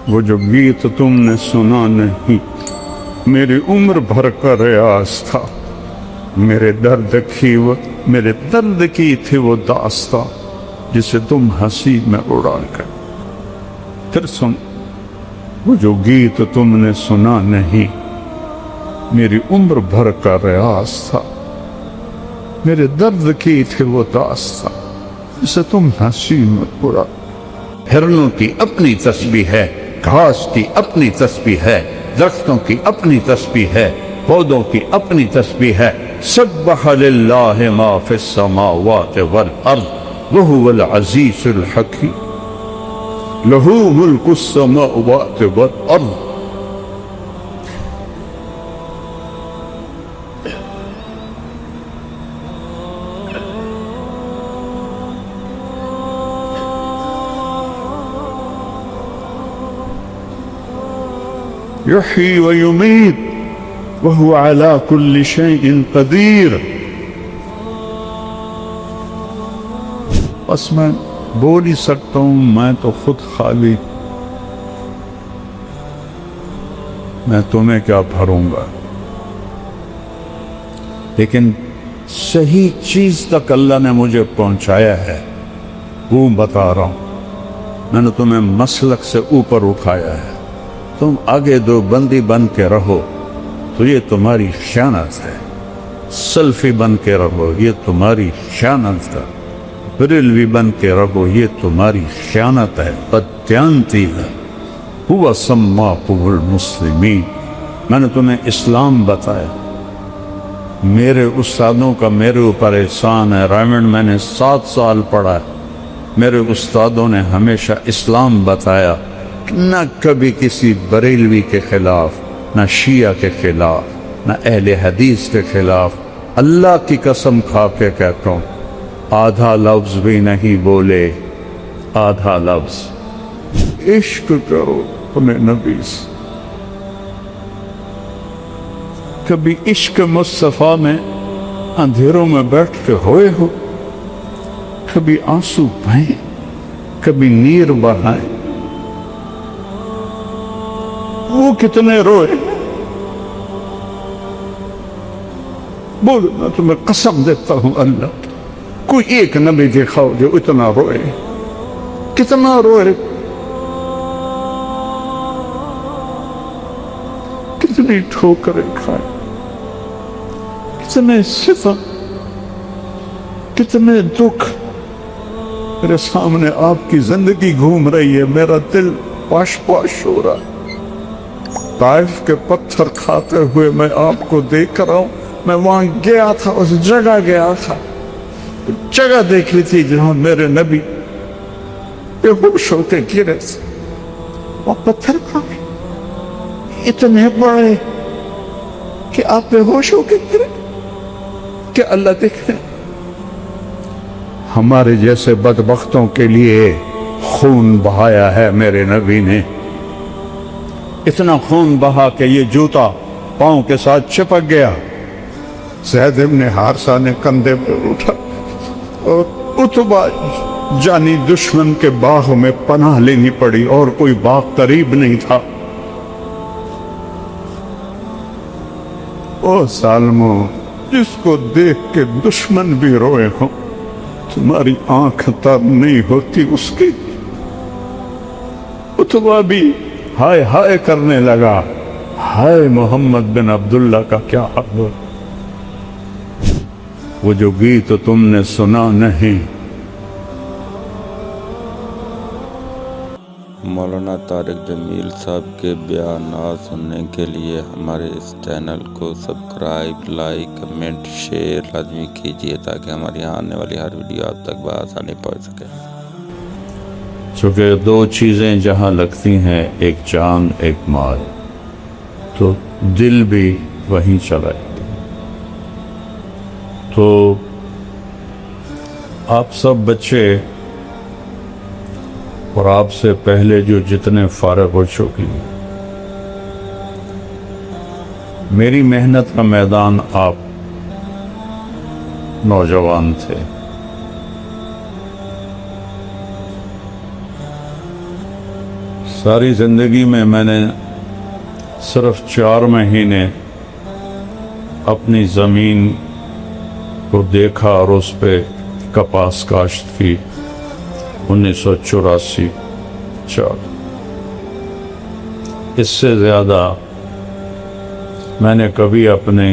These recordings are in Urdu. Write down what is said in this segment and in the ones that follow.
وہ جو گیت تم نے سنا نہیں میری عمر بھر کا ریاض تھا، میرے درد کی تھی وہ داستاں جسے تم ہنسی میں اڑا کر۔ پھر سن، وہ جو گیت تم نے سنا نہیں میری عمر بھر کا ریاض تھا، میرے درد کی تھی وہ داستاں جسے تم ہنسی میں اڑا۔ ہرنوں کی اپنی تسبیح ہے، گھاس کی اپنی تسبیح ہے، درختوں کی اپنی تسبیح ہے، پودوں کی اپنی تسبیح ہے۔ سبح للہ ما فی السماوات والارض وہو العزیز الحکیم لہ ملک السماوات والارض۔ یحیی ویمیت وہو علی کل شیء قدیر۔ بس میں بول ہی سکتا ہوں، میں تو خود خالی، میں تمہیں کیا بھروں گا، لیکن صحیح چیز تک اللہ نے مجھے پہنچایا ہے، وہ بتا رہا ہوں۔ میں نے تمہیں مسلک سے اوپر اٹھایا ہے، تم آگے دو بندی بن کے رہو تو یہ تمہاری خیانت ہے، سلفی بن کے رہو یہ تمہاری خیانت ہے، بریلوی بن کے رہو یہ تمہاری خیانت ہے، بددیانتی ہے۔ ہوا سماکم المسلمین، میں نے تمہیں اسلام بتایا۔ میرے استادوں کا میرے اوپر احسان ہے، رائمنڈ میں نے 7 سال پڑھا ہے، میرے استادوں نے ہمیشہ اسلام بتایا، نہ کبھی کسی بریلوی کے خلاف، نہ شیعہ کے خلاف، نہ اہل حدیث کے خلاف۔ اللہ کی قسم کھا کے کہتا ہوں، آدھا لفظ بھی نہیں بولے، آدھا لفظ۔ عشق کرو اپنے نبی سے، کبھی عشق مصطفیٰ میں اندھیروں میں بیٹھ کے ہوئے ہو، کبھی آنسو بہائیں، کبھی نیر بہائیں، وہ کتنے روئے؟ بولو، میں تمہیں قسم دیتا ہوں اللہ، کوئی ایک نبی دکھاؤ جو اتنا روئے، کتنا روئے، کتنی ٹھوکریں کھائے، کتنے ستم، کتنے دکھ۔ میرے سامنے آپ کی زندگی گھوم رہی ہے، میرا دل پاش پاش ہو رہا ہے۔ طائف کے پتھر کھاتے ہوئے میں آپ کو دیکھ رہا ہوں، میں وہاں گیا تھا، اس جگہ گیا تھا، جگہ دیکھی تھی جہاں میرے نبی بے ہوش ہو کے گرے تھے، وہ پتھر کھائے اتنے بڑے کہ آپ بے ہوش ہو کے گرے، کہ اللہ دیکھ رہے۔ ہمارے جیسے بدبختوں کے لیے خون بہایا ہے میرے نبی نے، اتنا خون بہا کہ یہ جوتا پاؤں کے ساتھ چپک گیا۔ زید ابن حارثہ نے کندھے پر اٹھا اور عتبہ جانی دشمن کے باغ میں پناہ لینی پڑی، اور کوئی باغ قریب نہیں تھا۔ او ظالمو، جس کو دیکھ کے دشمن بھی روئے ہوں، تمہاری آنکھ تر نہیں ہوتی اس کی۔ عتبہ بھی ہائے ہائے کرنے لگا، ہائے محمد بن عبداللہ کا کیا حال ہو۔ وہ جو گیت تم نے سنا نہیں۔ مولانا طارق جمیل صاحب کے بیانات سننے کے لیے ہمارے اس چینل کو سبسکرائب، لائک، کمنٹ، شیئر لازمی کیجیے تاکہ ہماری آنے والی ہر ویڈیو آپ تک بآسانی پہنچ سکے۔ چونکہ 2 چیزیں جہاں لگتی ہیں، ایک جان ایک مال، تو دل بھی وہیں چلا جاتا۔ تو آپ سب بچے اور آپ سے پہلے جو جتنے فارغ ہو چکی، میری محنت کا میدان آپ نوجوان تھے۔ ساری زندگی میں نے صرف 4 مہینے اپنی زمین کو دیکھا اور اس پہ کپاس کاشت کی 1984 4۔ اس سے زیادہ میں نے کبھی اپنی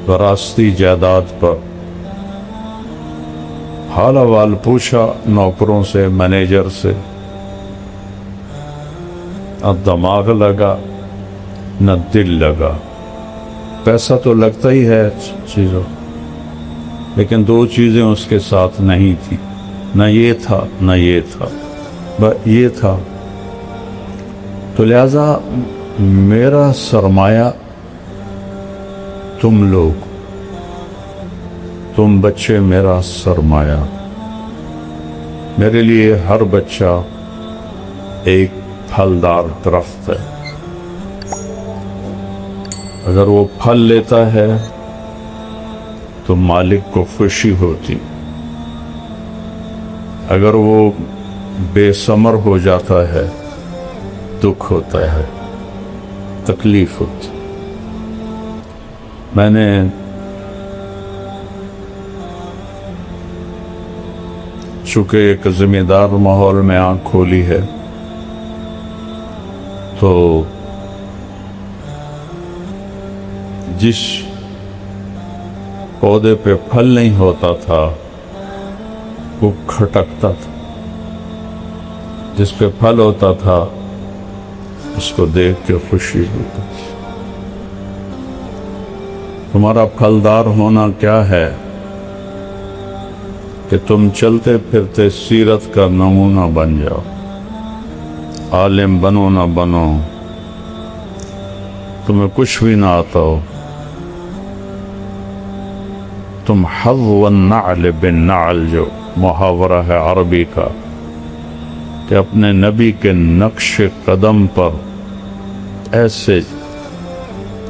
وراثتی جائیداد پر حال احوال پوچھا نوکروں سے، مینیجر سے، نہ دماغ لگا نہ دل لگا۔ پیسہ تو لگتا ہی ہے چیزوں، لیکن 2 چیزیں اس کے ساتھ نہیں تھی، نہ یہ تھا نہ یہ تھا، بس یہ تھا۔ تو لہذا میرا سرمایہ تم لوگ، تم بچے میرا سرمایہ۔ میرے لیے ہر بچہ ایک پھلدار درخت ہے۔ اگر وہ پھل لیتا ہے تو مالک کو خوشی ہوتی، اگر وہ بے ثمر ہو جاتا ہے دکھ ہوتا ہے، تکلیف ہوتی۔ میں نے چونکہ ایک ذمہ دار ماحول میں آنکھ کھولی ہے، تو جس پودے پہ پھل نہیں ہوتا تھا وہ کھٹکتا تھا، جس پہ پھل ہوتا تھا اس کو دیکھ کے خوشی ہوتی تھی۔ تمہارا پھلدار ہونا کیا ہے کہ تم چلتے پھرتے سیرت کا نمونہ بن جاؤ، عالم بنو نہ بنو، تمہیں کچھ بھی نہ آتا ہو، تم حظو النعل بالنعل جو محاورہ ہے عربی کا، کہ اپنے نبی کے نقش قدم پر ایسے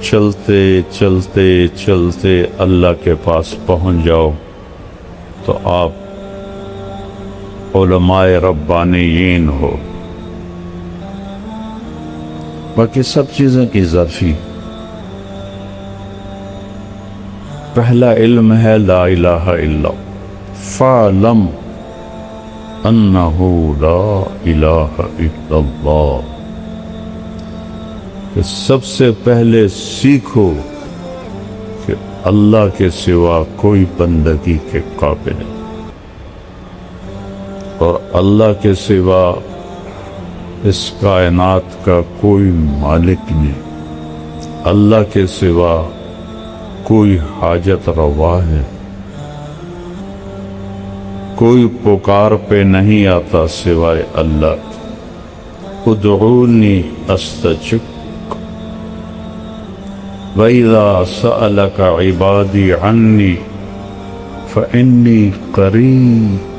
چلتے چلتے چلتے اللہ کے پاس پہنچ جاؤ تو آپ علماء ربانیین ہو۔ باقی سب چیزوں کی ظرفی۔ پہلا علم ہے لا الہ الا اللہ، فَاعْلَمْ أَنَّهُ لَا إِلَٰهَ إِلَّا اللَّهُ، کہ سب سے پہلے سیکھو کہ اللہ کے سوا کوئی بندگی کے قابل نہیں، اور اللہ کے سوا اس کائنات کا کوئی مالک نہیں، اللہ کے سوا کوئی حاجت روا ہے، کوئی پکار پہ نہیں آتا سوائے اللہ۔ ادعونی استجب، وَإِذَا سَأَلَكَ عِبَادِي عَنِّي فَإِنِّي قَرِيبٌ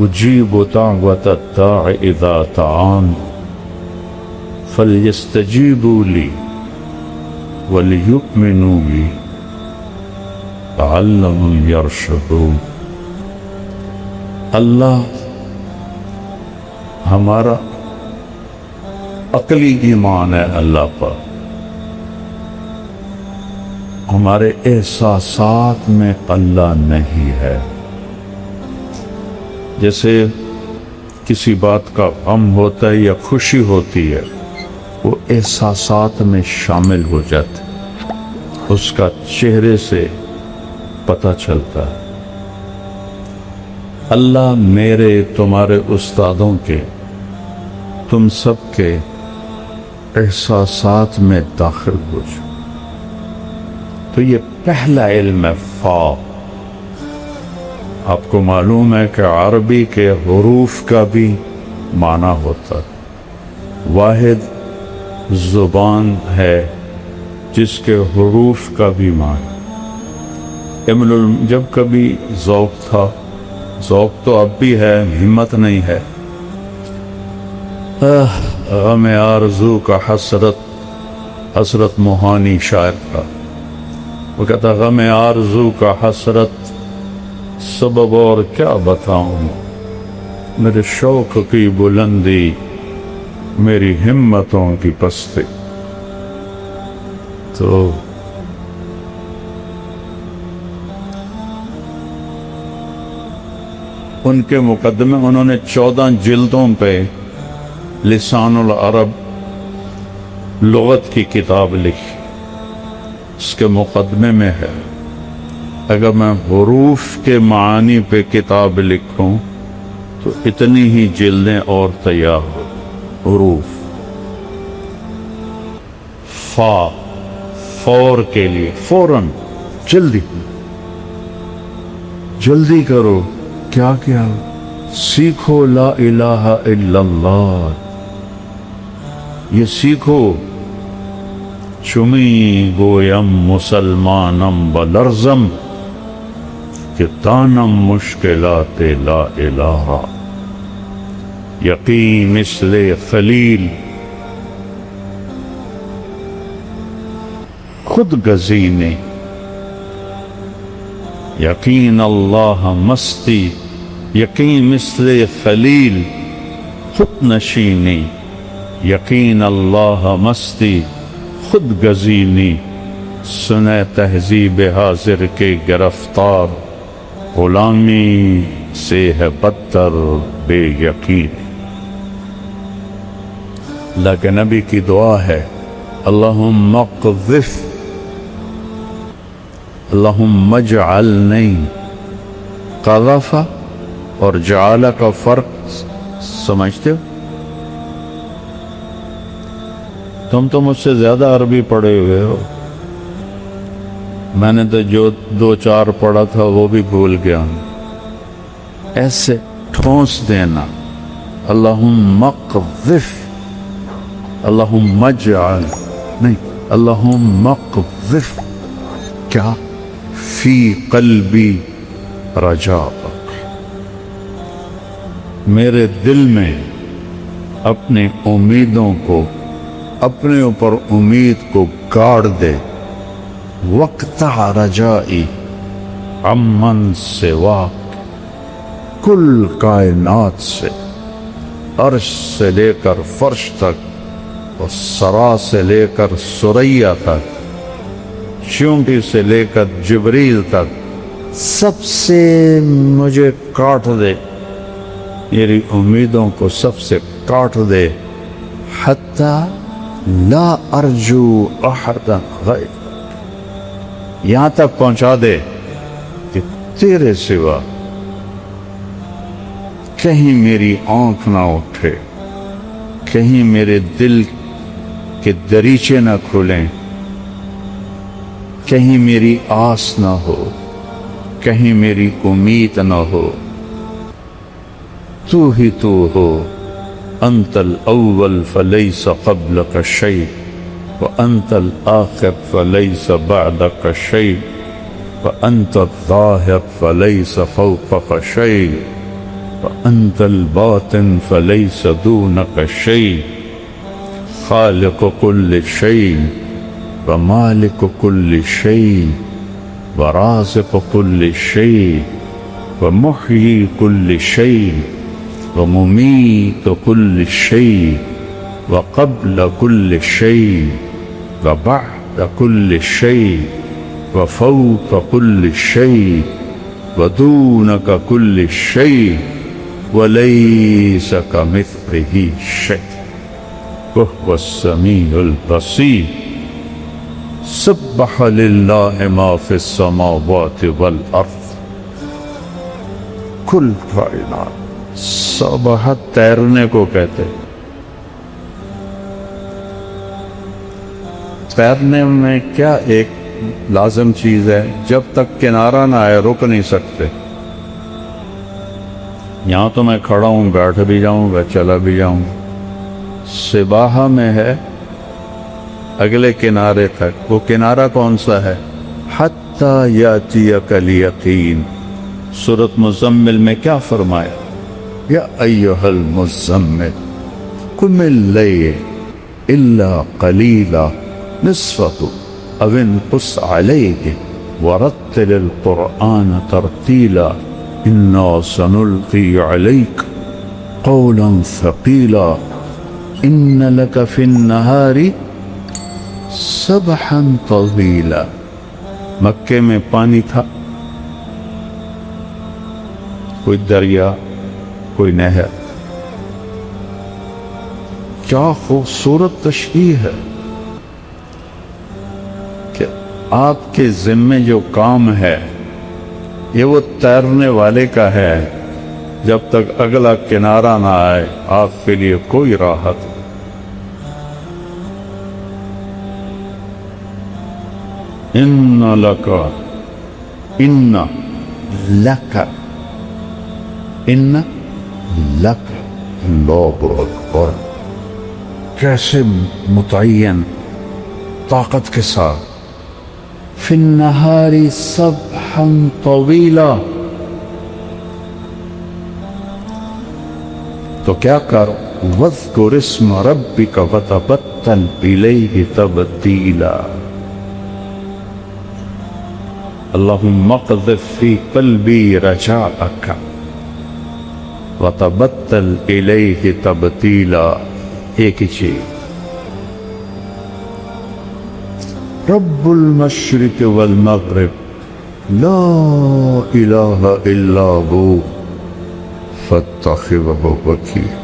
أُجِيبُ دَعْوَةَ الدَّاعِ إِذَا دَعَانِ فَلْيَسْتَجِيبُوا لِي وَلْيُؤْمِنُوا بِي لَعَلَّهُمْ يَرْشُدُونَ۔ اللہ ہمارا عقلی ایمان ہے اللہ پر، ہمارے احساسات میں اللہ نہیں ہے۔ جیسے کسی بات کا غم ہوتا ہے یا خوشی ہوتی ہے، وہ احساسات میں شامل ہو جاتے، اس کا چہرے سے پتہ چلتا ہے۔ اللہ میرے، تمہارے استادوں کے، تم سب کے احساسات میں داخل ہو جاؤ۔ تو یہ پہلا علم ہے فا۔ آپ کو معلوم ہے کہ عربی کے حروف کا بھی معنی ہوتا ہے، واحد زبان ہے جس کے حروف کا بھی معنی۔ جب کبھی ذوق تھا، ذوق تو اب بھی ہے، ہمت نہیں ہے، غم آرزو کا حسرت موہانی شاعر کا، وہ کہتا غم آرزو کا حسرت سبب اور کیا بتاؤں، میرے شوق کی بلندی، میری ہمتوں کی پستی. تو ان کے مقدمے انہوں نے 14 جلدوں پہ لسان العرب لغت کی کتاب لکھی. اس کے مقدمے میں ہے اگر میں حروف کے معانی پہ کتاب لکھوں تو اتنی ہی جلدیں اور تیار ہو. حروف فا فور کے لیے فوراً جلدی جلدی کرو. کیا کیا سیکھو لا الہ الا اللہ، یہ سیکھو. چمی گویم مسلمانم بلرزم کہ دانم مشکلات لا الہ. یقین مثل خلیل خود گزینی، یقین اللہ مستی. یقین مثل خلیل خود نشینی، یقین اللہ مستی خود گزینی. سنے تہذیب حاضر کے گرفتار، غلامی سے ہے بدتر بے یقین. اللہ کے نبی کی دعا ہے اللہم اقذف، اللہم اجعلنی. قذف اور جعل کا فرق سمجھتے ہو؟ تم تو مجھ سے زیادہ عربی پڑھے ہوئے ہو، میں نے تو جو 2-4 پڑھا تھا وہ بھی بھول گیا ہوں. ایسے ٹھونس دینا اللہم اقذف، اللہم اجعل نہیں، اللہم اقذف کیا فی قلبی رجاء، میرے دل میں اپنی امیدوں کو، اپنے اوپر امید کو گاڑ دے. وقتع رجائی عمن سواک، کل کائنات سے، عرش سے لے کر فرش تک اور سرا سے لے کر سریا تک، چونٹی سے لے کر جبریل تک، سب سے مجھے کاٹ دے، میری امیدوں کو سب سے کاٹ دے. حتی لا ارجو احدا غیر، یہاں تک پہنچا دے کہ تیرے سوا کہیں میری آنکھ نہ اٹھے، کہیں میرے دل کے دریچے نہ کھلیں، کہیں میری آس نہ ہو، کہیں میری امید نہ ہو. تو ہی تو ہو. انت الاول فلیس قبلک شیء وانت الآخر فلیس بعدک شیء وانت الظاہر فلیس فوقک شیء وانت الباطن فلیس دونک شیء. خالق کل شیء ومالک کل شیء ورازق کل شیء ومحیی کل شیء وممیت كل شيء وقبل كل شيء وبعد كل شيء وفوق كل شيء ودونك كل شيء وليس كمثله شيء وهو السميع البصير. سبح لله ما في السماوات والأرض. كل کائنات سبحت تیرنے کو کہتے. تیرنے میں کیا ایک لازم چیز ہے، جب تک کنارہ نہ آئے رک نہیں سکتے. یہاں تو میں کھڑا ہوں، بیٹھ بھی جاؤں گا، چلا بھی جاؤں. سباحہ میں ہے اگلے کنارے تک. وہ کنارہ کون سا ہے؟ حتی یاتیک الیقین. سورۃ مزمل میں کیا فرمایا؟ یا ایہا المزمل قم اللیل الا قلیلا نصفہ او انقص علیہ ورتل القرآن ترتیلا انا سنلقی علیک قولا ثقيلا إن لك في النهار سبحا طويلا. مکے میں پانی تھا، کوئی دریا، کوئی نہر. کیا خوبصورت تشبیہ ہے کہ آپ کے ذمے جو کام ہے یہ وہ تیرنے والے کا ہے. جب تک اگلا کنارہ نہ آئے آپ کے لیے کوئی راحت نہیں. ان لک ان لک ان لک اللہ اکبر. کیسے متعین طاقت کے ساتھ. فی النہار سبحا طویلا. تو کیا کرو؟ وَاذْكُرِ اسْمَ رَبِّكَ وَتَبَتَّلْ إِلَيْهِ تَبْتِيلًا. اللهم اقذف في قلبي رجاءك وتبتل إليه تبتيلا. ایک ہی چیز. رب المشرق والمغرب لا الہ الا هو فاتخذه وکیلا.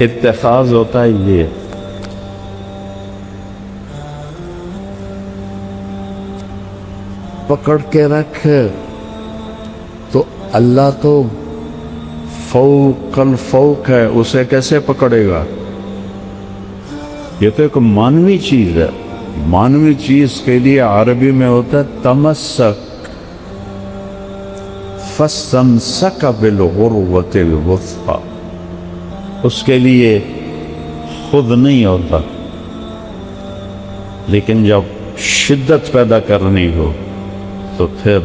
اتخاذ ہوتا ہے یہ پکڑ کے رکھ. تو اللہ تو فوق الفوق ہے، اسے کیسے پکڑے گا؟ یہ تو ایک مانوی چیز ہے. مانوی چیز کے لیے عربی میں ہوتا ہے تمسک. فاستمسک بالعروۃ الوثقی. اس کے لیے خود نہیں ہوتا، لیکن جب شدت پیدا کرنی ہو تو پھر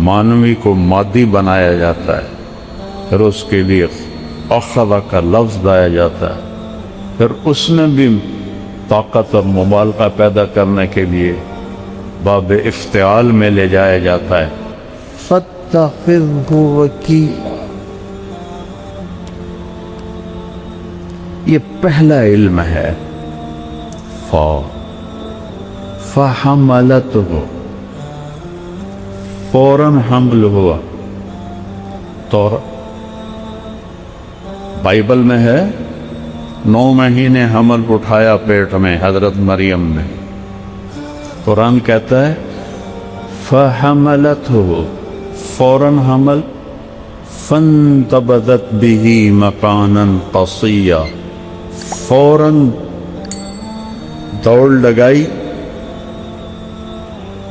مانوی کو مادی بنایا جاتا ہے، پھر اس کے لیے اخذ کا لفظ لایا جاتا ہے، پھر اس میں بھی طاقت اور مبالغہ پیدا کرنے کے لیے باب افتعال میں لے جایا جاتا ہے. فاتخذہ وکیلا. یہ پہلا علم ہے. فحملتہ، فوراً حمل ہوا. تو بائبل میں ہے 9 مہینے حمل اٹھایا پیٹ میں حضرت مریم نے. قرآن کہتا ہے فحملتہ، فوراً حمل. فانتبذت به مکانا قصیا، فوراً دوڑ لگائی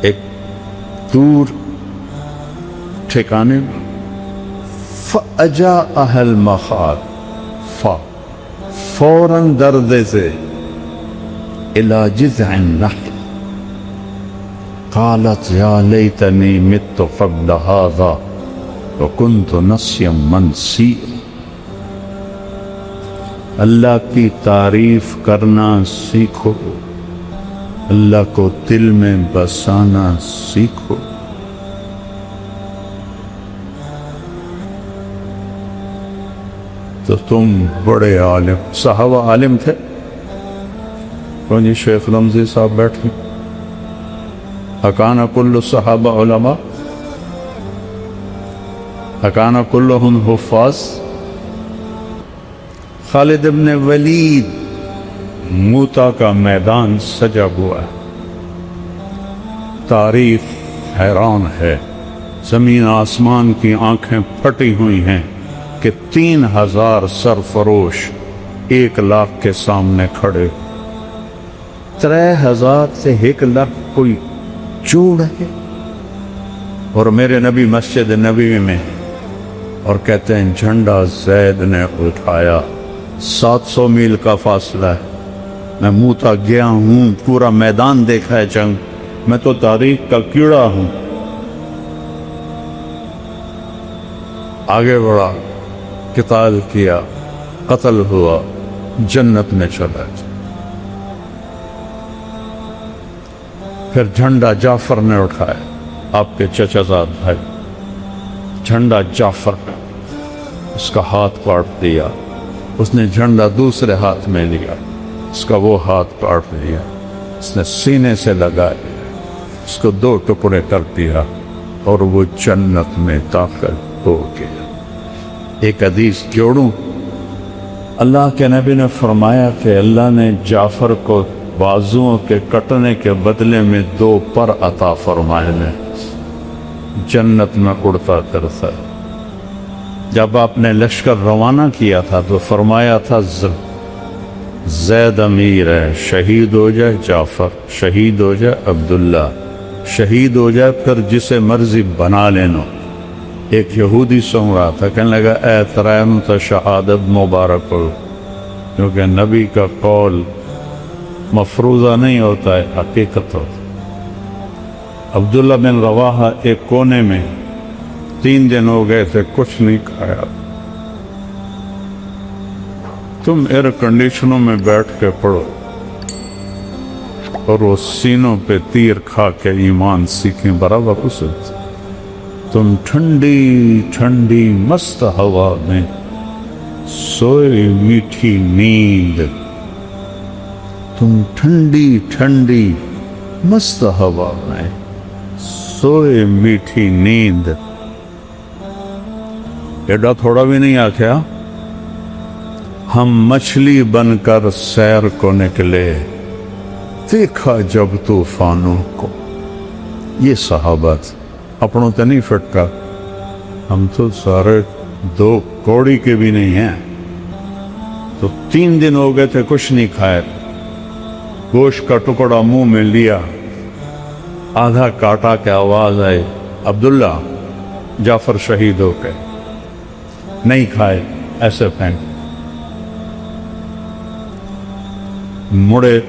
ایک دور ٹھکانے میں. فأجاءها المخاض، فوراً دردے سے إلى جذع النخل قالت یا لیتنی مت قبل هذا وکنت نسیا منسیا. اللہ کی تعریف کرنا سیکھو، اللہ کو دل میں بسانا سیکھو. تو تم بڑے عالم. صحابہ عالم تھے. کون جی؟ شیخ رمزی صاحب بیٹھے. اکان کل صحابہ علماء، اکان کلہم حفاظ. خالد ابن ولید، موتا کا میدان سجا ہوا ہے. تاریخ حیران ہے. زمین آسمان کی آنکھیں پھٹی ہوئی ہیں کہ 3000 سرفروش 1 لاکھ کے سامنے کھڑے. 3000 سے 1 لاکھ کوئی جوڑ ہے. اور میرے نبی مسجد نبوی میں اور کہتے ہیں جھنڈا زید نے اٹھایا. 700 میل کا فاصلہ ہے. میں موتا گیا ہوں، پورا میدان دیکھا ہے جنگ. میں تو تاریخ کا کیڑا ہوں. آگے بڑھا، قتال کیا، قتل ہوا، جنت میں چلا گیا. پھر جھنڈا جعفر نے اٹھایا، آپ کے چچا زاد بھائی. جھنڈا جعفر کا اس کا ہاتھ کاٹ دیا. اس نے جھنڈا دوسرے ہاتھ میں لیا, اس کا وہ ہاتھ کاٹ دیا, اس نے سینے سے لگا لیا, اس کو 2 ٹکڑے کر دیا اور وہ جنت میں داخل ہو گیا. ایک حدیث جوڑوں, اللہ کے نبی نے فرمایا کہ اللہ نے جعفر کو بازوؤں کے کٹنے کے بدلے میں 2 پر عطا فرمائے نے, جنت میں اڑتا کرتا. جب آپ نے لشکر روانہ کیا تھا تو فرمایا تھا زید امیر ہے, شہید ہو جائے جعفر, شہید ہو جائے عبداللہ, شہید ہو جائے پھر جسے مرضی بنا لینا. ایک یہودی سن رہا تھا, کہنے لگا اے ترائم تو شہادت مبارک ہو, کیونکہ نبی کا قول مفروضہ نہیں ہوتا ہے, حقیقت ہوتا. عبداللہ بن رواحہ ایک کونے میں 3 دن ہو گئے تھے, کچھ نہیں کھایا. تم ایئر کنڈیشنوں میں بیٹھ کے پڑھو اور وہ سینوں پہ تیر کھا کے ایمان سیکھیں برابر اسے. تم ٹھنڈی ٹھنڈی مست ہوا میں سوئے میٹھی نیند, تم ٹھنڈی ٹھنڈی مست ہوا میں سوئے میٹھی نیند. ایڈا تھوڑا بھی نہیں آکھیا, ہم مچھلی بن کر سیر کو نکلے, دیکھا جب طوفانوں کو. یہ صحابت اپنوں تے نہیں فٹکا, ہم تو سارے 2 کوڑی کے بھی نہیں ہیں. تو 3 دن ہو گئے تھے کچھ نہیں کھائے, گوشت کا ٹکڑا منہ میں لیا, آدھا کاٹا کے آواز آئے عبداللہ جعفر شہید ہو گئے. نہیں کھائے, ایسے پھینک. مڑے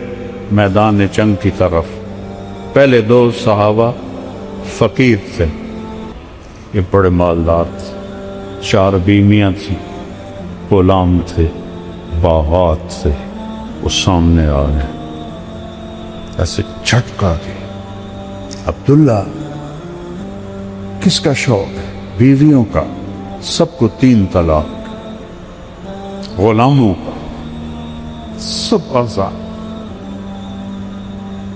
میدان جنگ کی طرف. پہلے 2 صحابہ فقیر تھے, یہ بڑے مالدار تھے, 4 بیویاں تھیں, غلام تھے, باغات تھے. وہ سامنے آ گئے, ایسے جھٹکا دیا. عبداللہ کس کا شوق ہے؟ بیویوں کا, سب کو 3 طلاق, غلاموں کا سب آزاد,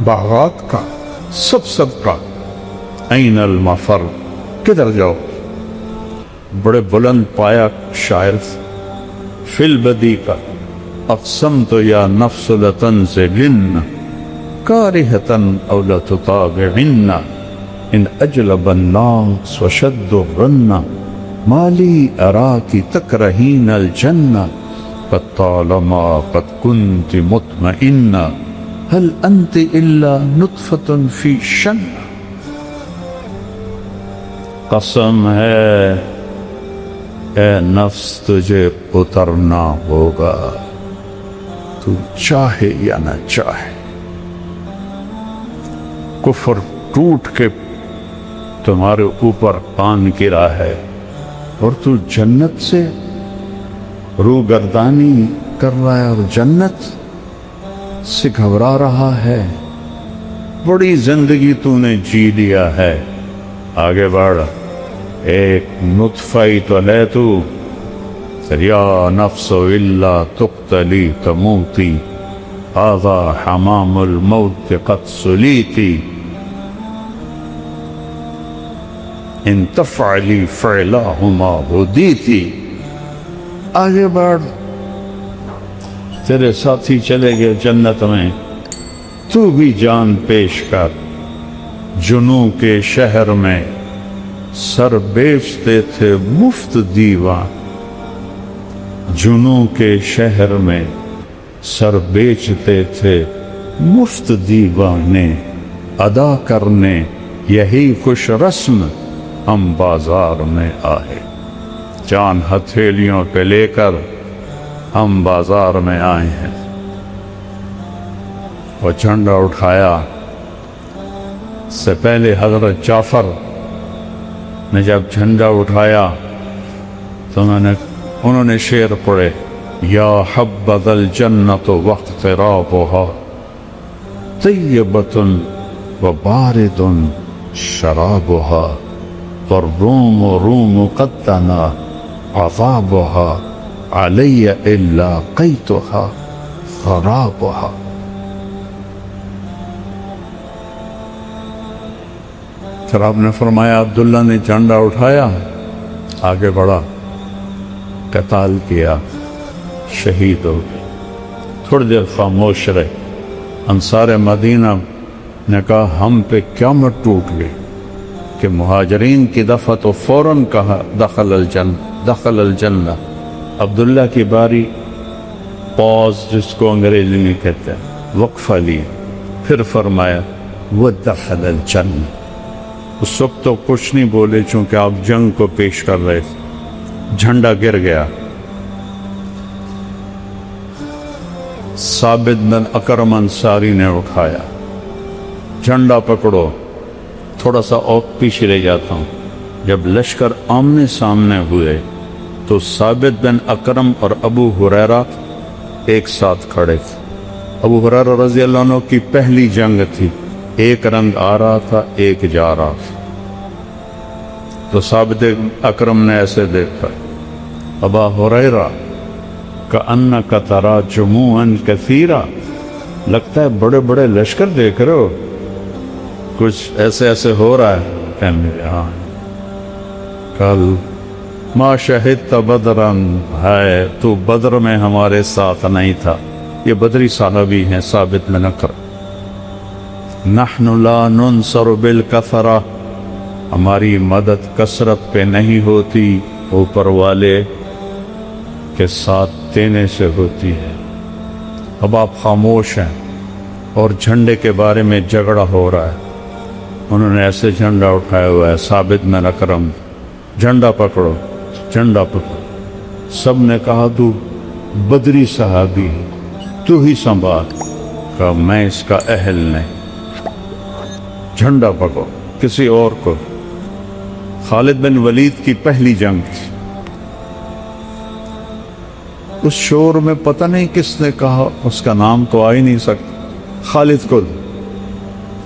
باغات کا سب صدقہ. این المفر, کدھر جاؤ؟ بڑے بلند پایا شاعر فی البدی کا. اقسمت یا نفس لتنزلن کارہتن او لتطابعن ان اجلب الناس وشد الرن مالی اراکی تکرہین الجنہ قد طالما قد كنت مطمئنہ هل انت الا نطفة فی شن. قسم ہے اے نفس تجھے اترنا ہوگا, تو چاہے یا نہ چاہے. کفر ٹوٹ کے تمہارے اوپر پان گرا ہے اور تو جنت سے روگردانی کر رہا ہے اور جنت سے گھبرا رہا ہے. بڑی زندگی تو نے جی لیا ہے, آگے بڑھ. ایک نطفہ ہی تو لے تو. یا نفس الا تقتلی تموتی هذا حمام الموت قد سلیتی ان تفعلی فعلہما ہدیتی. آگے بڑھ, تیرے ساتھی چلے گئے جنت میں, تو بھی جان پیش کر. جنوں کے شہر میں سر بیچتے تھے مفت دیوان, جنوں کے شہر میں سر بیچتے تھے مفت دیوانے. ادا کرنے یہی خوش رسم ہم بازار میں آئے. جان ہتھیلیوں پہ لے کر ہم بازار میں آئے ہیں. وہ جھنڈا اٹھایا. سے پہلے حضرت جعفر نے جب جھنڈا اٹھایا تو انہوں نے شعر پڑھے, یا حبذ الجنت واقترابها طیبۃ وبارد شرابها والروم روم قد دنا عذابها علي إلا قيتها خرابها. پھر آپ نے فرمایا عبداللہ نے جھنڈا اٹھایا، آگے بڑھا، قتال کیا، شہید ہو گئے. تھوڑی دیر خاموش رہے. انصار مدینہ نے کہا ہم پہ قیامت ٹوٹ گئی کہ مہاجرین کی دفعہ تو فوراً کہا دخل الجنہ. عبداللہ کی باری، پاز جس کو انگریزی میں کہتے ہیں، وقفہ لیے، پھر فرمایا وہ دخل الجنہ. اس وقت تو کچھ نہیں بولے چونکہ آپ جنگ کو پیش کر رہے تھے. جھنڈا گر گیا. ثابت بن اکرم انصاری نے اٹھایا، جھنڈا پکڑو. تھوڑا سا اور پیچھے لے جاتا ہوں. جب لشکر آمنے سامنے ہوئے تو ثابت بن اکرم اور ابو ہریرہ ایک ساتھ کھڑے تھے. ابو ہریرہ رضی اللہ عنہ کی پہلی جنگ تھی، ایک رنگ آ رہا تھا، ایک جا رہا تھا. تو ثابت اکرم نے ایسے دیکھا، ابا ہریرہ کأنک تری جموعا کثیرا، لگتا ہے بڑے بڑے لشکر دیکھ رہے ہو، کچھ ایسے ایسے ہو رہا ہے. کہنے ہاں. کل ما شہدت بدرا، ہے تو بدر میں ہمارے ساتھ نہیں تھا. یہ بدری صحابی ہیں ثابت بن اکرم. نحن لا ننصر بالکثرہ، ہماری مدد کثرت پہ نہیں ہوتی، اوپر والے کے ساتھ دینے سے ہوتی ہے. اب آپ خاموش ہیں اور جھنڈے کے بارے میں جھگڑا ہو رہا ہے. انہوں نے ایسے جھنڈا اٹھایا ہوا ہے، ثابت بن اکرم، جھنڈا پکڑو، جھنڈا پکڑو. سب نے کہا تو بدری صحابی ہے، تو ہی سنبھال. کہا میں اس کا اہل نہیں، جھنڈا پکڑو کسی اور کو. خالد بن ولید کی پہلی جنگ تھی. اس شور میں پتہ نہیں کس نے کہا، اس کا نام تو آ ہی نہیں سکتا، خالد کو دو.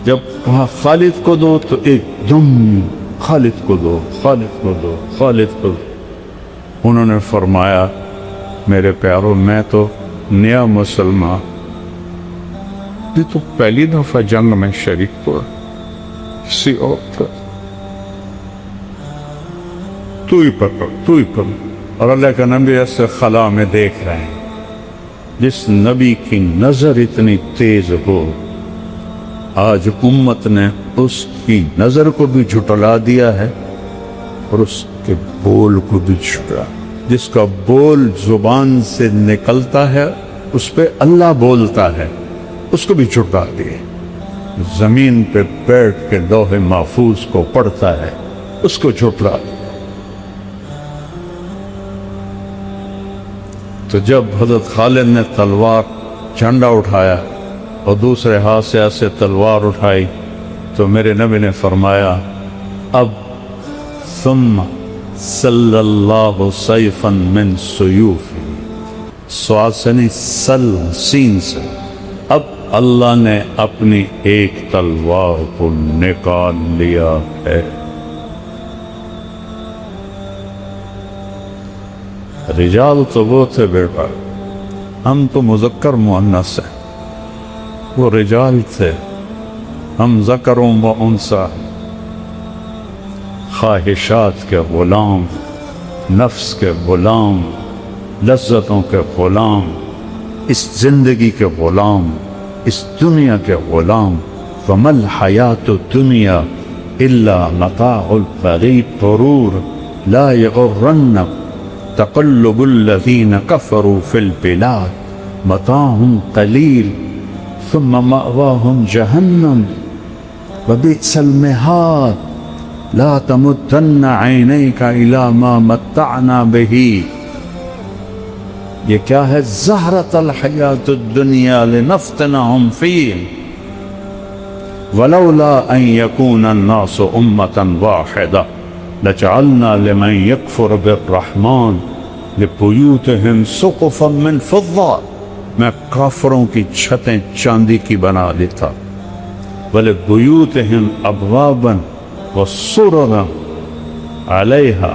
جب کہا خالد کو دو تو ایک دم خالد کو دو، خالد کو دو، خالد کو دو. انہوں نے فرمایا میرے پیاروں، میں تو نیا مسلمان، یہ تو پہلی دفعہ جنگ میں شریک ہوا، کسی اور کا تو ہی پکڑ، تو ہی پکڑ. اور اللہ کا نبی ایسے خلا میں دیکھ رہے ہیں. جس نبی کی نظر اتنی تیز ہو، آج امت نے اس کی نظر کو بھی جھٹلا دیا ہے اور اس کے بول کو بھی جھٹلا. جس کا بول زبان سے نکلتا ہے اس پہ اللہ بولتا ہے، اس کو بھی جھٹلا دیے. زمین پہ بیٹھ کے لوح محفوظ کو پڑھتا ہے، اس کو جھٹلا دیا. تو جب حضرت خالد نے تلوار جھنڈا اٹھایا اور دوسرے ہاتھ سے ایسے تلوار اٹھائی تو میرے نبی نے فرمایا اب ثم صلی اللہ سیفا من سیوفی، سواد سے نہیں، سل سین سے، اب اللہ نے اپنی ایک تلوار کو نکال لیا ہے. رجال تو وہ تھے بیٹا، ہم تو مذکر مؤنث ہیں، وہ رجال تھے، ہم ذکر و انثیٰ، خواہشات کے غلام، نفس کے غلام، لذتوں کے غلام، اس زندگی کے غلام، اس دنیا کے غلام. وَمَا الْحَيَاةُ الدُّنْيَا إِلَّا مَتَاعُ الْغُرُورِ لَا يَغُرَّنَّكُمْ تقلب الذين كفروا في البلاد متاع قليل ثم مأواهم جهنم وبئس المهاد لا تمدن عينيك إلى ما متعنا به. یہ کیا ہے؟ زہرۃ الحیات الدنیا لنفتنهم فيه ولولا ان يكون الناس امة واحدة لجعلنا لمن يكفر بالرحمن لبيوتهم سقفا من فضة. میں کافروں کی چھتیں چاندی کی بنا دیتا. ولبيوتهم ابوابا وسررا علیہا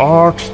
8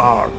8।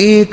1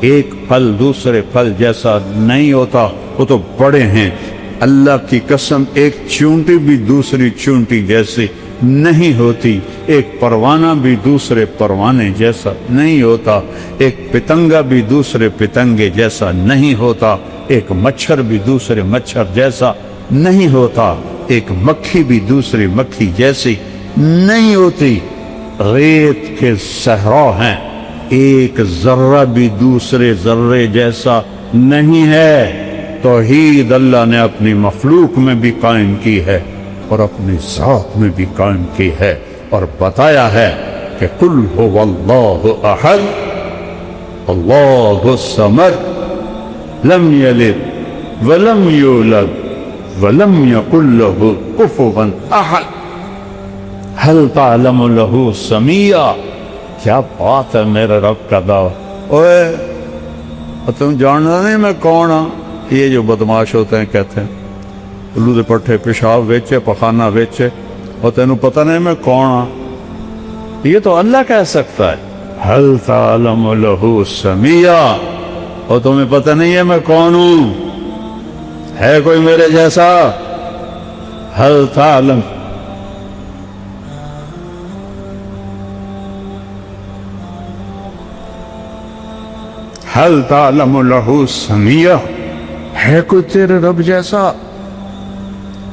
ایک پھل دوسرے پھل جیسا نہیں ہوتا، وہ تو بڑے ہیں۔ اللہ کی قسم ایک چونٹی بھی دوسری چونٹی جیسی نہیں ہوتی، ایک پروانہ بھی دوسرے پروانے جیسا نہیں ہوتا، ایک پتنگا بھی دوسرے پتنگے جیسا نہیں ہوتا، ایک مچھر بھی دوسرے مچھر جیسا نہیں ہوتا، ایک مکھی بھی دوسری مکھی جیسی نہیں ہوتی۔ ریت کے صحرا ہیں، ایک ذرہ بھی دوسرے ذرے جیسا نہیں ہے۔ توحید اللہ نے اپنی مخلوق میں بھی قائم کی ہے اور اپنی ذات میں بھی قائم کی ہے، اور بتایا ہے کہ قل هو اللہ احد اللہ الصمد لم یلد ولم یولد ولم یکن له کفوا احد هل تعلم له سمیہ۔ کیا بات ہے میرے رب کا دعویٰ۔ اوے تم جاننا نہیں میں کون ہاں؟ یہ جو بدماش ہوتے ہیں کہتے ہیں الو دے پٹھے پیشاب ویچے پخانہ ویچے اور تینوں پتہ نہیں میں کون ہاں۔ یہ تو اللہ کہہ سکتا ہے هل تعلم له سمیہ، اور تمہیں پتہ نہیں ہے میں کون ہوں؟ ہے کوئی میرے جیسا؟ هل تعلم هل تعلم له سمیہ، ہے کوئی تیرے رب جیسا؟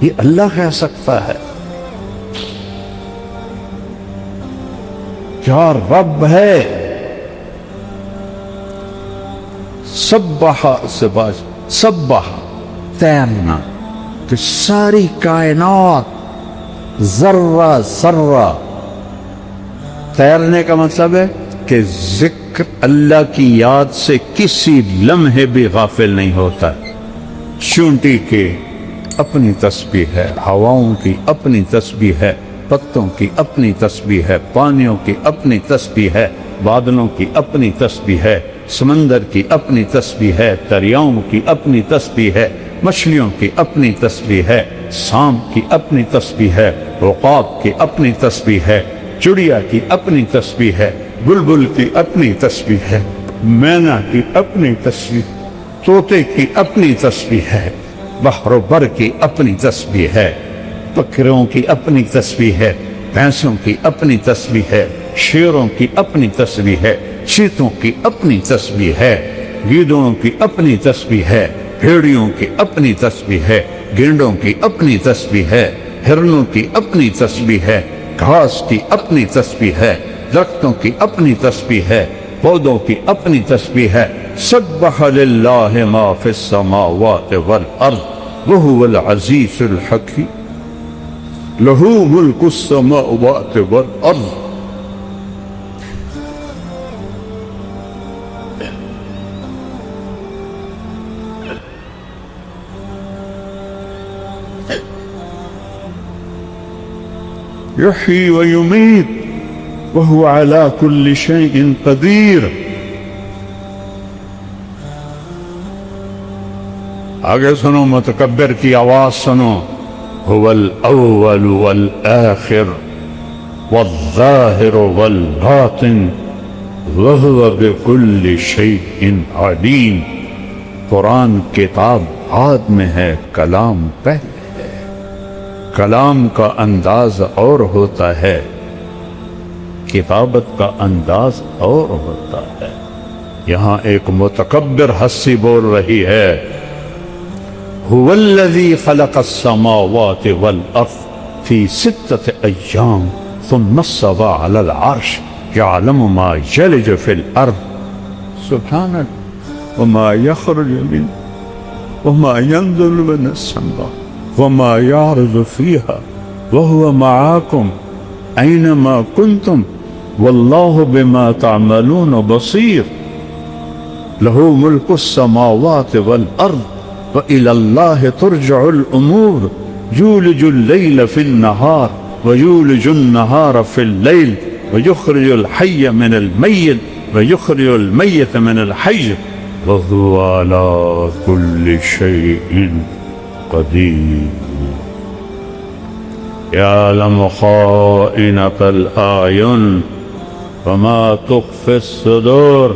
یہ اللہ کہہ سکتا ہے۔ کیا رب ہے؟ سبحہ سے باز، سبحہ تیرنا، کہ ساری کائنات ذرہ ذرہ، تیرنے کا مطلب ہے کہ ذکر اللہ کی یاد سے کسی لمحے بھی غافل نہیں ہوتا۔ چونٹی کی اپنی تسبیح ہے، ہواؤں کی اپنی تسبیح ہے، پتوں کی اپنی تسبیح ہے، پانیوں کی اپنی تسبیح ہے، بادلوں کی اپنی تسبیح ہے، سمندر کی اپنی تسبیح ہے، دریاؤں کی اپنی تسبیح ہے، مچھلیوں کی اپنی تسبیح ہے، سانپ کی اپنی تسبیح ہے، عقاب کی اپنی تسبیح ہے، چڑیا کی اپنی تسبیح ہے، بلبل کی اپنی تسبیح ہے، مینا کی اپنی تسبیح، طوطے کی اپنی تسبیح ہے، بحر و بر کی اپنی تسبیح ہے، بکروں کی اپنی تسبیح ہے، بھینسوں کی اپنی تسبیح ہے، شیروں کی اپنی تسبیح ہے، چیتوں کی اپنی تسبیح ہے، گیدڑوں کی اپنی تسبیح ہے، بھیڑیوں کی اپنی تسبیح ہے، گینڈوں کی اپنی تسبیح ہے، ہرنوں کی اپنی تسبیح ہے، گھاس کی اپنی تسبیح ہے، درختوں کی اپنی تسبیح ہے، پودوں کی اپنی تسبیح ہے۔ سبح للہ ما فی السماوات والارض وہو العزیز الحکیم لہو ملک السماوات والارض۔ یحیی ویمیت وہو علی کل شیء قدیر۔ آگے سنو، متکبر کی آواز سنو۔ هو الاول والآخر والظاہر والباطن وهو بكل شيء علیم۔ قرآن کتاب بعد میں ہے، کلام پہلے ہے۔ کلام کا انداز اور ہوتا ہے، کتابت کا انداز اور ہوتا ہے۔ یہاں ایک متکبر ہستی بول رہی ہے، هو الذي خلق السماوات والأرض في 6 أيام ثم استوى على العرش يعلم ما يلج في الأرض سبحانه وما يخرج منه وما ينزل من السماء وما يعرض فيها وهو معكم أينما كنتم والله بما تعملون بصير له ملك السماوات والأرض وإلى الله ترجع الأمور يولج الليل في النهار ويولج النهار في الليل ويخرج الحي من الميت ويخرج الميت من الحي وهو على كل شيء قدير يعلم خائنة الأعين وما تخفي الصدور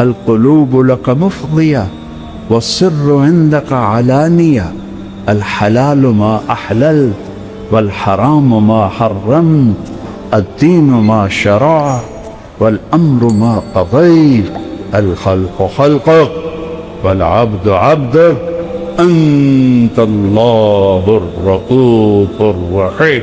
القلوب لك مفضية والسر عندك علانية الحلال ما أحللت والحرام ما حرمت الدين ما شرعت والأمر ما قضيت الخلق خلقك والعبد عبدك أنت الله الرؤوف الرحيم.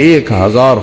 1000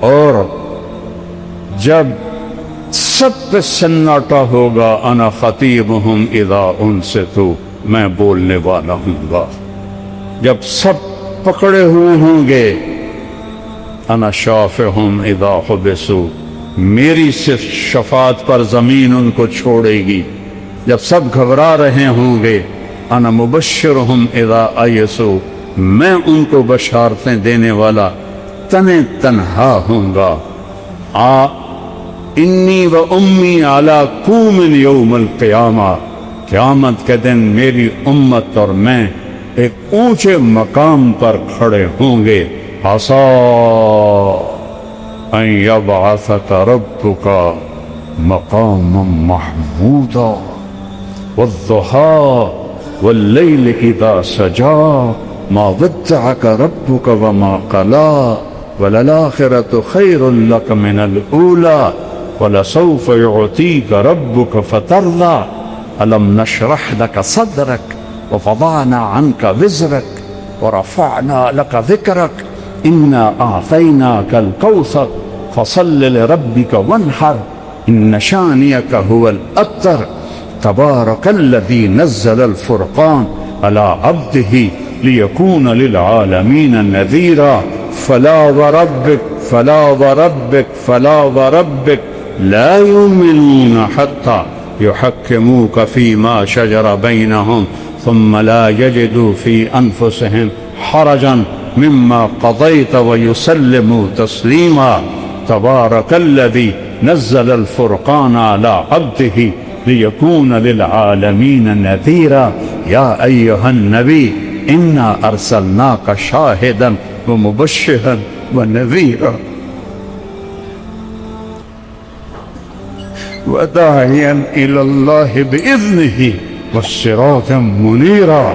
اور جب سب پہ سناٹا ہوگا انا خطیبہم اذا انصتوا، میں بولنے والا ہوں گا. جب سب پکڑے ہوئے ہوں گے انا شافعہم اذا حبسوا، میری صرف شفاعت پر زمین ان کو چھوڑے گی. جب سب گھبرا رہے ہوں گے انا مبشرہم اذا ایسوا، میں ان کو بشارتیں دینے والا تنہا ہوں گا. انی و امی علی کوم یوم القیامہ، قیامت کے دن میری امت اور میں ایک اونچے مقام پر کھڑے ہوں گے. عسا ان یبعثک ربک مقاما محمودا والضحى واللیل اذا سجا ما ودعک ربک وما قلا وللآخرة خیر لک من الاولی ولسوف يعطيك ربك فترضى ألم نشرح لك صدرك ووضعنا عنك وزرك ورفعنا لك ذكرك إنا أعطيناك الكوثر فصل لربك وانحر إن شانئك هو الأبتر. تبارك الذي نزل الفرقان على عبده ليكون للعالمين نذيرا. فلا وربك فلا وربك فلا وربك لا يؤمنون حتى يحكموك فيما شجر بينهم ثم لا يجدوا في أنفسهم حرجا مما قضيت ويسلموا تسليما. تبارك الذي نزل الفرقان على عبده ليكون للعالمين نذيرا. يا أيها النبي إنا أرسلناك شاهدا ومبشرا ونذيرا وداعيا إلى الله بإذنه وسراجا منيرا.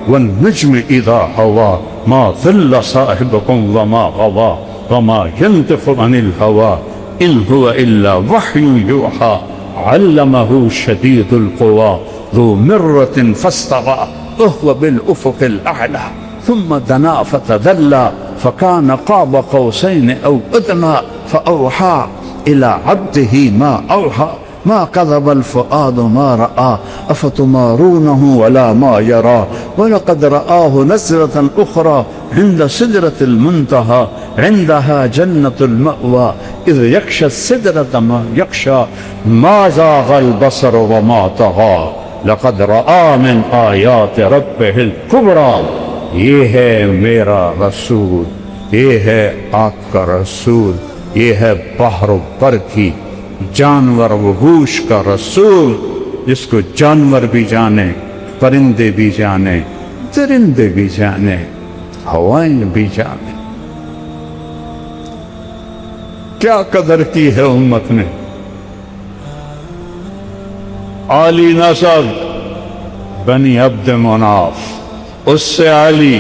والنجم إذا هوى ما ضل صاحبكم وما غوى وما ينطق عن الهوى إن هو إلا وحي يوحى علمه شديد القوى ذو مرة فاستوى وهو بالأفق الأعلى ثم دنا فتدلى فكان قاب قوسين أو أدنى فأوحى إلى عبده ما أوحى ما كذب الفؤاد ما رأى أفتمارونه ولا ما يرى ولقد رآه نزلة أخرى عند سدرة المنتهى عندها جنة المأوى إذ يغشى السدرة ما يغشى ما زاغ البصر وما طغى لقد رأى من آيات ربه الكبرى. یہ ہے میرا رسول، یہ ہے آپ کا رسول، یہ ہے بحر و بر کی جانور وحوش کا رسول، جس کو جانور بھی جانے، پرندے بھی جانے، درندے بھی جانے، ہوائیں بھی جانے. کیا قدر کی ہے امت نے. عالی نسب بنی عبد مناف، اس سے علی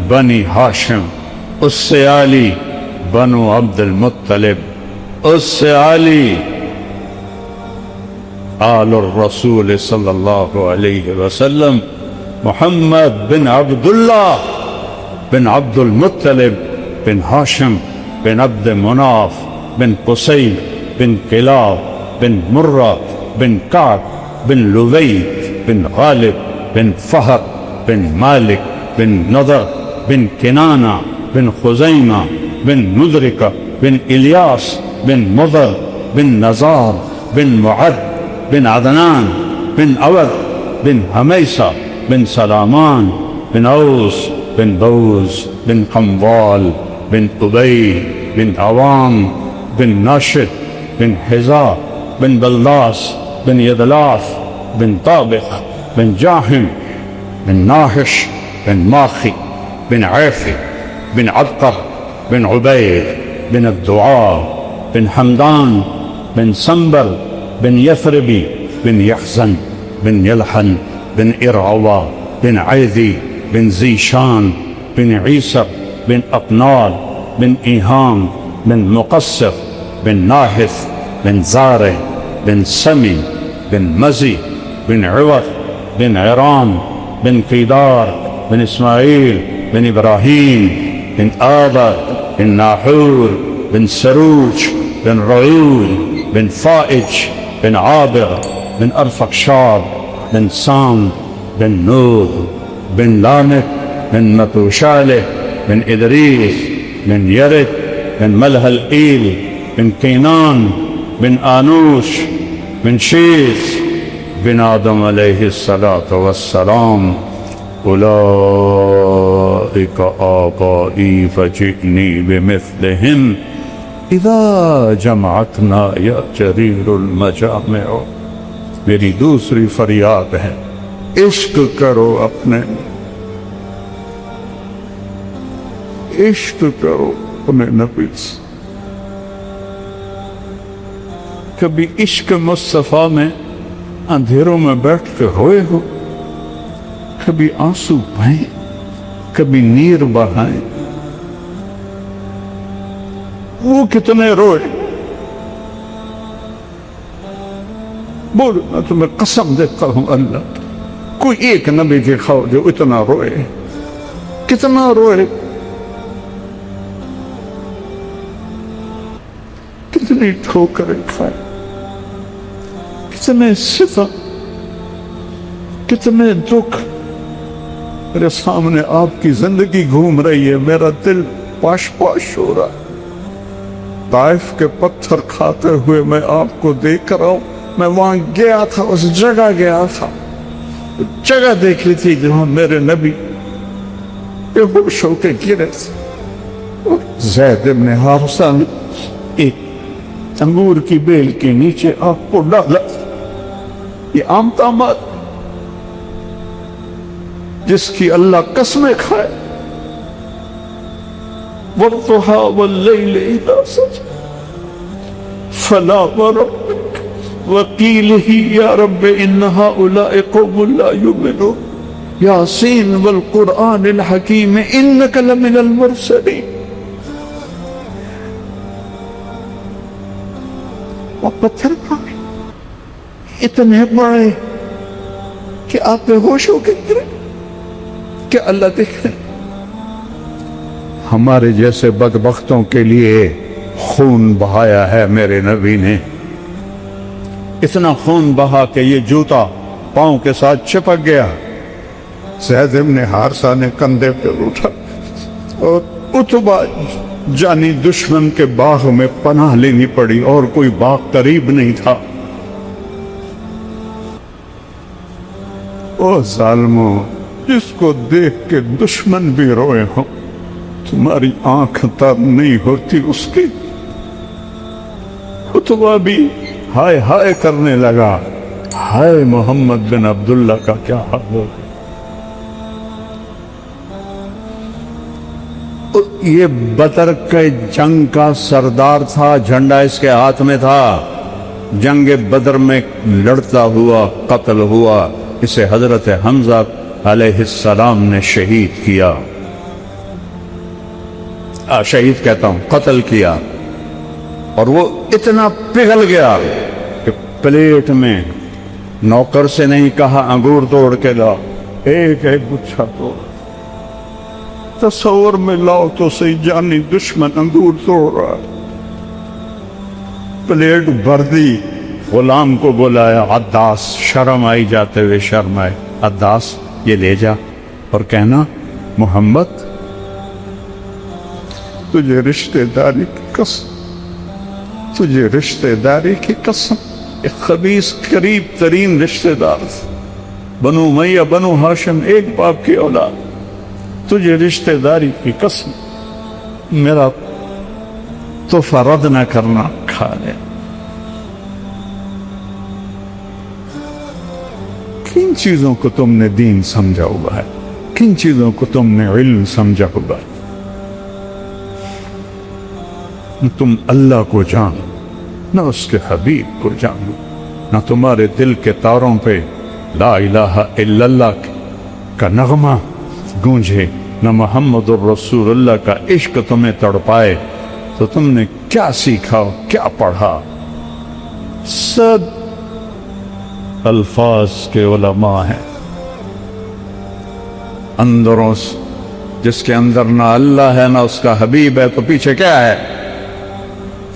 بنی ہاشم، اس سے علی بنو عبد المطلب، اس سے علی آل الرسول صلی اللہ علیہ وسلم محمد بن عبداللہ بن عبد المطلب بن ہاشم بن عبد مناف بن قصی بن کلاب بن مرہ بن کعب بن لوی بن غالب بن فہر بن مالک بن نضر بن کنانہ بن خزیمہ بن مدرکہ بن الیاس بن مضر بن نزار بن معد بن عدنان بن عود بن حمیسہ بن سلامان بن اوس بن بوز بن قموال بن ابی بن عوام بن ناشد بن حذاء بن بلداس بن يدلاف بن طابق بن جاحم بن ناحش بن ماخي بن عافي بن عبقر بن عبيد بن الدعاء بن حمدان بن سنبل بن يثربي بن يحزن بن يلحن بن إرعوى بن عيذي بن زيشان بن عيسر بن أقنال بن إيهام بن مقصر بن ناحث بن زارع بن سمي بن مزي بن عوض بن عرام بن قيدار بن إسماعيل بن إبراهيم بن آذر بن ناحور بن سروج بن رعول بن فائج بن عابر بن ارفخشاد بن سام بن نوح بن لامك بن متوشالح بن إدريس بن يرد بن ملهلئيل بن كينان بن آنوش بن شيث بن آدم عليه الصلاة والسلام أولئك آبائي فجئني بمثلهم اذا جمعتنا یا جریر المجامع. میری دوسری فریاد ہے عشق کرو اپنے، عشق کرو اپنے نبی سے. کبھی عشق مصطفیٰ میں اندھیروں میں بیٹھ کے روئے ہو؟ کبھی آنسو بہائیں، کبھی نیر بہائیں؟ وہ کتنے روئے؟ بولو میں تمہیں قسم دیتا ہوں اللہ، کوئی ایک نبی دکھاؤ جو اتنا روئے. کتنا روئے؟ کتنی ٹھوکریں کھائے، کتنے ستم، کتنے دکھ. میرے سامنے آپ کی زندگی گھوم رہی ہے، میرا دل پاش پاش ہو رہا ہے. طائف کے پتھر کھاتے ہوئے میں آپ کو دیکھ رہا ہوں. میں وہاں گیا تھا، اس جگہ گیا تھا، جگہ دیکھی تھی جہاں میرے نبی بے ہوش ہو کے گرے تھے. زید بن حارثہ نے ایک انگور کی بیل کے نیچے آپ کو ڈالا. یہ عام طامات جس کی اللہ قسمیں کھائے. وَالضُّحَىٰ وَاللَّيْلِ إِذَا سَجَىٰ فَلَا وَرَبِّكَ وَقِيلِهِ يَا رَبِّ إِنَّ هَٰؤُلَاءِ قَوْمٌ لَا يُؤْمِنُونَ يَاسِينَ وَالْقُرْآنِ الْحَكِيمِ إِنَّكَ لَمِنَ الْمُرْسَلِينَ. وہ پتھر کھائے اتنے بڑے کہ آپ بے ہوش ہو کے گرے. کہ اللہ دیکھ رہے. ہمارے جیسے بدبختوں کے لیے خون بہایا ہے میرے نبی نے. اتنا خون بہا کہ یہ جوتا پاؤں کے ساتھ چپک گیا. زید بن حارثہ نے کندھے پہ اٹھا اور اتبا جانی دشمن کے باغ میں پناہ لینی پڑی، اور کوئی باغ قریب نہیں تھا. او ظالموں، جس کو دیکھ کے دشمن بھی روئے ہوں، تمہاری آنکھ تر نہیں ہوتی اس کی. اتبا بھی ہائے ہائے کرنے لگا، ہائے محمد بن عبداللہ کا کیا حال ہو. یہ بدر کے جنگ کا سردار تھا، جھنڈا اس کے ہاتھ میں تھا. جنگ بدر میں لڑتا ہوا قتل ہوا. اسے حضرت حمزہ علیہ السلام نے شہید کیا. شہید کہتا ہوں، قتل کیا. اور وہ اتنا پگھل گیا کہ پلیٹ میں نوکر سے نہیں کہا انگور توڑ کے لاؤ، ایک ایک گچھا توڑ. تصور میں لاؤ تو صحیح، جانی دشمن انگور توڑ رہا ہے. پلیٹ بھر دی. غلام کو بلایا، عداس، شرم آئی جاتے ہوئے شرم آئے. عداس یہ لے جا اور کہنا محمد تجھے رشتہ داری کی قسم، تجھے رشتہ داری کی قسم. ایک خبیث قریب ترین رشتہ دار، بنو امیہ بنو ہاشم ایک باپ کی اولاد. تجھے رشتہ داری کی قسم میرا تحفہ رد نہ کرنا، کھا لے. کن چیزوں کو تم نے دین سمجھا ہوا ہے؟ کن چیزوں کو تم نے علم سمجھا ہوا ہے؟ تم اللہ کو جانو، نہ اس کے حبیب کو جانو. نہ تمہارے دل کے تاروں پہ لا الہ الا اللہ کا نغمہ گونجے، نہ محمد الرسول اللہ کا عشق تمہیں تڑپائے. تو تم نے کیا سیکھا، کیا پڑھا؟ سب الفاظ کے علماء ہیں. اندروں جس کے اندر نہ اللہ ہے نہ اس کا حبیب ہے، تو پیچھے کیا ہے؟